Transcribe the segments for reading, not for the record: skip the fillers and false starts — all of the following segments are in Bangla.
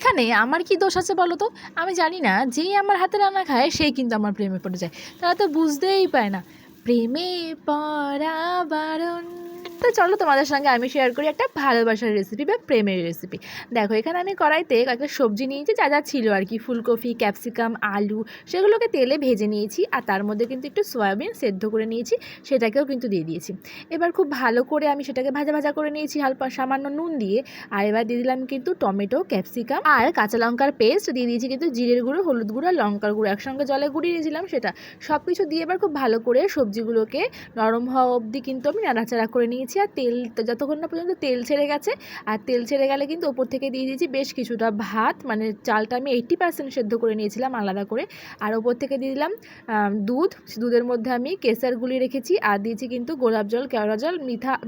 এখানে আমার কি দোষ আছে বলো তো? আমি জানি না, যেই আমার হাতে রান্না খায় সেই কিন্তু আমার প্রেমে পড়ে যায়। তারা তো বুঝতেই পায় না প্রেমে পড়া বারণ। তো চলো তোমাদের সঙ্গে আমি শেয়ার করি একটা ভালোবাসার রেসিপি বা প্রেমের রেসিপি। দেখো, এখানে আমি কড়াইতে কয়েকটা সবজি নিয়েছি, যা যা ছিল আর কি, ফুলকপি, ক্যাপসিকাম, আলু, সেগুলোকে তেলে ভেজে নিয়েছি। আর তার মধ্যে কিন্তু একটু সয়াবিন সেদ্ধ করে নিয়েছি, সেটাকেও কিন্তু দিয়ে দিয়েছি। এবার খুব ভালো করে আমি সেটাকে ভাজা ভাজা করে নিয়েছি হালকা সামান্য নুন দিয়ে। আর এবার দিয়ে দিলাম কিন্তু টমেটো, ক্যাপসিকাম আর কাঁচা লঙ্কার পেস্ট দিয়ে দিয়েছি, কিন্তু জিরের গুঁড়ো, হলুদ গুঁড়ো আর লঙ্কার গুঁড়ো একসঙ্গে জলে গুঁড়িয়ে নিয়েছিলাম সেটা। সব কিছু দিয়ে এবার খুব ভালো করে সবজিগুলোকে নরম হওয়া অবধি কিন্তু আমি নাড়াচাড়া করে নিয়েছি। আর তেল, যতক্ষণ না পর্যন্ত তেল ছেড়ে গেছে, আর তেল ছেড়ে গেলে কিন্তু ওপর থেকে দিয়ে দিয়েছি বেশ কিছুটা ভাত, মানে চালটা আমি 80% সেদ্ধ করে নিয়েছিলাম আলাদা করে। আর ওপর থেকে দিয়ে দিলাম দুধ। দুধের মধ্যে আমি কেসার গুলিয়ে রেখেছি, আর দিয়েছি কিন্তু গোলাপ জল, কেওড়া জল,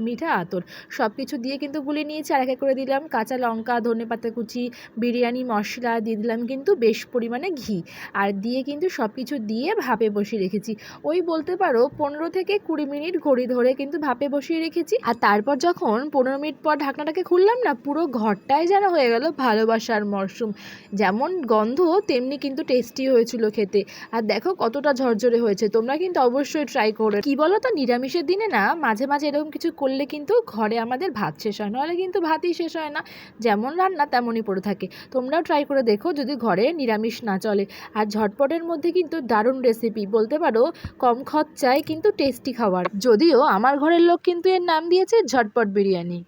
মিঠা আতর, সব কিছু দিয়ে কিন্তু গুলিয়ে নিয়েছি। আর এক এক করে দিলাম কাঁচা লঙ্কা, ধনেপাতা কুচি, বিরিয়ানি মশলা, দিয়ে দিলাম কিন্তু বেশ পরিমাণে ঘি। আর দিয়ে কিন্তু সব কিছু দিয়ে ভাপে বসিয়ে রেখেছি। ওই বলতে পারো 15 থেকে 20 মিনিট ঘড়ি ধরে কিন্তু ভাপে বসিয়ে রেখেছি। আর তারপর যখন 15 মিনিট পর ঢাকনাটাকে খুললাম না, পুরো ঘরটাই যেন হয়ে গেল ভালোবাসার মরশুম। যেমন গন্ধ তেমনি কিন্তু টেস্টি হয়েছিল খেতে। আর দেখো কতটা ঝরঝরে হয়েছে। তোমরা কিন্তু অবশ্যই ট্রাই করো। কি বলো তো, নিরামিষের দিনে না মাঝে মাঝে এরকম কিছু করলে কিন্তু ঘরে আমাদের ভাত শেষ হয়, নাহলে কিন্তু ভাতই শেষ হয় না। যেমন রান্না তেমনই পড়ে থাকে। তোমরাও ট্রাই করে দেখো যদি ঘরে নিরামিষ না চলে। আর ঝটপটের মধ্যে কিন্তু দারুণ রেসিপি, বলতে পারো কম খরচায় কিন্তু টেস্টি খাবার। যদিও আমার ঘরের লোক কিন্তু এর নাম দিয়েছে ঝটপট বিরিয়ানি।